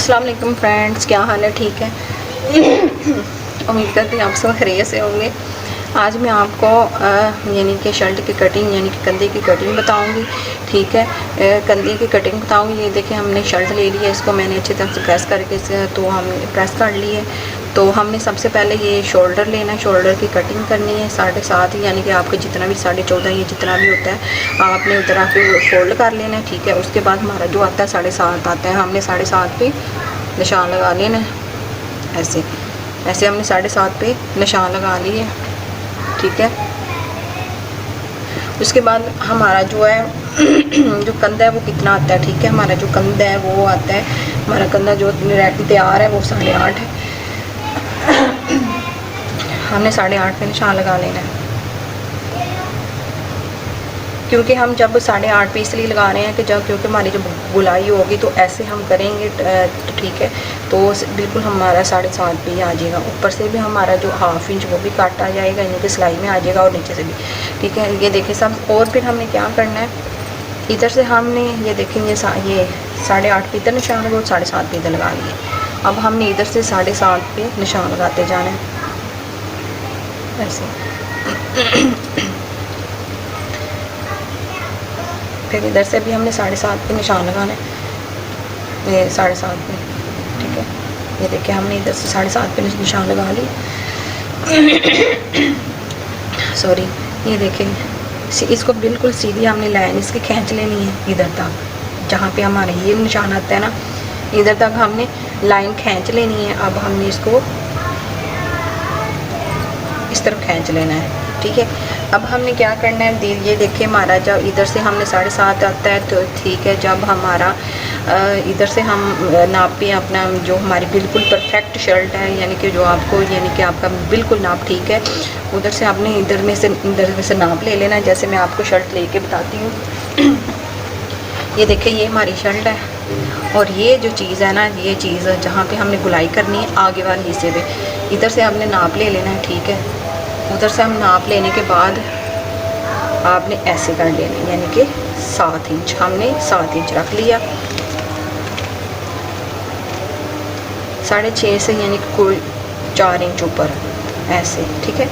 अस्सलाम वालेकुम फ्रेंड्स, क्या हाल है? ठीक है। उम्मीद करती हूँ आप सब खैरियत से होंगे। आज मैं आपको यानी कि शर्ट की कटिंग यानी कि कंधे की कटिंग बताऊंगी। ठीक है, कंधे की कटिंग बताऊंगी। ये देखिए, हमने शर्ट ले ली है, इसको मैंने अच्छी तरह से प्रेस करके तो हमने प्रेस कर ली है। तो हमने सबसे पहले ये शोल्डर लेना है, शोल्डर की कटिंग करनी है 7.5 यानी कि आपके जितना भी 14.5 ये जितना भी होता है आपने उधर आके फोल्ड कर लेना है। ठीक है, उसके बाद हमारा जो आता है 7.5 आता है, हमने 7.5 पे निशान लगा लेना है। ऐसे ऐसे हमने 7.5 पे निशान लगा लिए। ठीक है, उसके बाद हमारा जो है जो कंधा है वो कितना आता है। ठीक है, हमारा जो कंधा है वो आता है, हमारा कंधा जो रेडी तैयार है वो 8.5 है। हमने 8.5 पे निशान लगा लेना है, क्योंकि हम जब 8.5 पे इसलिए लगा रहे हैं कि जब क्योंकि हमारी जब गुलाई होगी तो ऐसे हम करेंगे तो ठीक है, तो बिल्कुल हमारा 7.5 पे ही आ जाएगा। ऊपर से भी हमारा जो 1/2 इंच वो भी काट आ जाएगा, यानी कि सिलाई में आ जाएगा, और नीचे से भी। ठीक है, ये देखिए सब। और फिर हमने क्या करना है, इधर से हमने ये देखेंगे ये 8.5 पे इधर निशान लगा और 7.5 पे इधर लगा लिए। अब हमने इधर से 7.5 पे निशान लगाते जाना है ऐसे। फिर इधर से भी हमने 7.5 पे निशान लगाना है, ये 7.5 पे। ठीक है, ये देखिए हमने इधर से 7.5 पे निशान लगा ली। सॉरी, ये देखें, इसको बिल्कुल सीधी हमने लाइन इसकी खींच लेनी है इधर तक, जहाँ पे हमारा ये निशान आता है ना, इधर तक हमने लाइन खींच लेनी है। अब हमने इसको इस तरफ खींच लेना है। ठीक है, अब हमने क्या करना है, ये देखिए हमारा जब इधर से हमने 7.5 आता है तो ठीक है, जब हमारा इधर से हम नापे अपना जो हमारी बिल्कुल परफेक्ट शर्ट है, यानी कि जो आपको यानी कि आपका बिल्कुल नाप ठीक है, उधर से आपने इधर में से नाप ले लेना है। जैसे मैं आपको शर्ट लेके बताती हूँ। ये देखिए, ये हमारी शर्ट है, और ये जो चीज़ है ना, ये चीज़ जहाँ पे हमने गुलाई करनी है आगे वाले हिस्से पे, इधर से आपने नाप ले लेना है। ठीक है, उधर से हम नाप लेने के बाद आपने ऐसे कर लेना है, यानी कि 7 इंच हमने 7 इंच रख लिया 6.5 से, यानी कि कोई 4 इंच ऊपर ऐसे। ठीक है,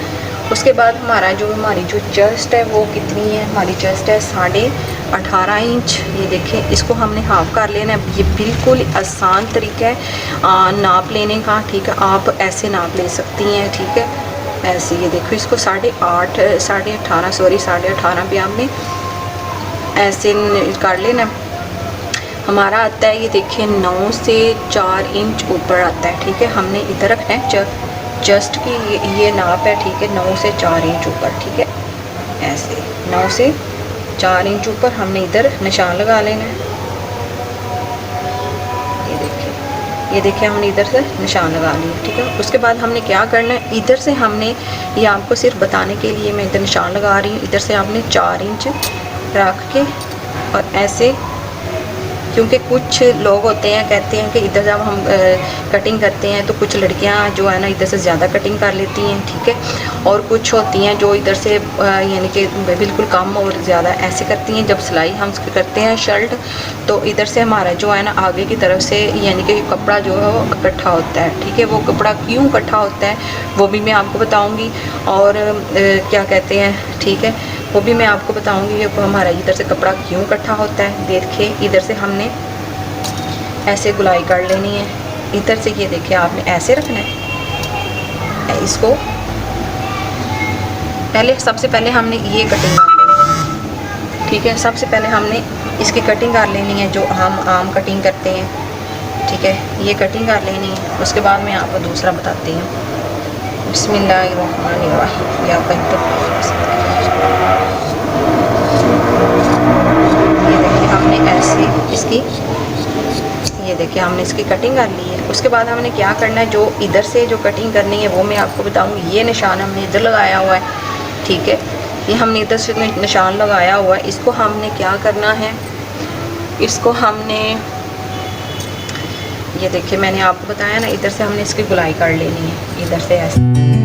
उसके बाद हमारी जो चेस्ट है वो कितनी है, हमारी चेस्ट है 18.5 इंच। ये देखें, इसको हमने हाफ कर लेना है। ये बिल्कुल आसान तरीका है नाप लेने का। ठीक है, आप ऐसे नाप ले सकती हैं। ठीक है, ऐसे। ये देखो, इसको 18.5 पे आपने ऐसे कर लेना। हमारा आता है, ये देखिए 9 से 4 इंच ऊपर आता है। ठीक है, हमने इधर रखना है जस्ट की ये नाप है। ठीक है, 9 से 4 इंच ऊपर। ठीक है, ऐसे 9 से 4 इंच ऊपर हमने इधर निशान लगा लेना है। ये देखिए हमने इधर से निशान लगा लिया। ठीक है, उसके बाद हमने क्या करना है, इधर से हमने, ये आपको सिर्फ बताने के लिए मैं इधर निशान लगा रही हूँ, इधर से आपने 4 इंच रख के और ऐसे, क्योंकि कुछ लोग होते हैं कहते हैं कि इधर जब हम कटिंग करते हैं तो कुछ लड़कियां जो है ना इधर से ज़्यादा कटिंग कर लेती हैं। ठीक है, और कुछ होती हैं जो इधर से यानी कि बिल्कुल कम और ज़्यादा ऐसे करती हैं। जब सिलाई हम करते हैं शर्ट, तो इधर से हमारा जो है ना आगे की तरफ से यानी कि कपड़ा जो है वो इकट्ठा होता है। ठीक है, वो कपड़ा क्यों इकट्ठा होता है वो भी मैं आपको बताऊँगी, और क्या कहते हैं, ठीक है, वो भी मैं आपको बताऊंगी कि हमारा इधर से कपड़ा क्यों इकट्ठा होता है। देखिए, इधर से हमने ऐसे गुलाई कर लेनी है। इधर से ये देखिए आपने ऐसे रखना है इसको। सबसे पहले हमने ये कटिंग कर लेनी है। ठीक है, सबसे पहले हमने इसकी कटिंग कर लेनी है जो हम आम कटिंग करते हैं। ठीक है, ये कटिंग कर लेनी है। उसके बाद मैं आपको दूसरा बताती हूँ। बिस्मिल्लाहिर्रहमानिर्रहीम। या कहीं तो ये देखिए हमने ऐसे इसकी, ये देखिए हमने इसकी कटिंग कर ली है। उसके बाद हमने क्या करना है, जो इधर से जो कटिंग करनी है वो मैं आपको बताऊंगी। ये निशान हमने इधर लगाया हुआ है। ठीक है, ये हमने इधर से निशान लगाया हुआ है। इसको हमने क्या करना है, इसको हमने, ये देखिए मैंने आपको बताया ना, इधर से हमने इसकी गुलाई कर लेनी है, इधर से ऐसे।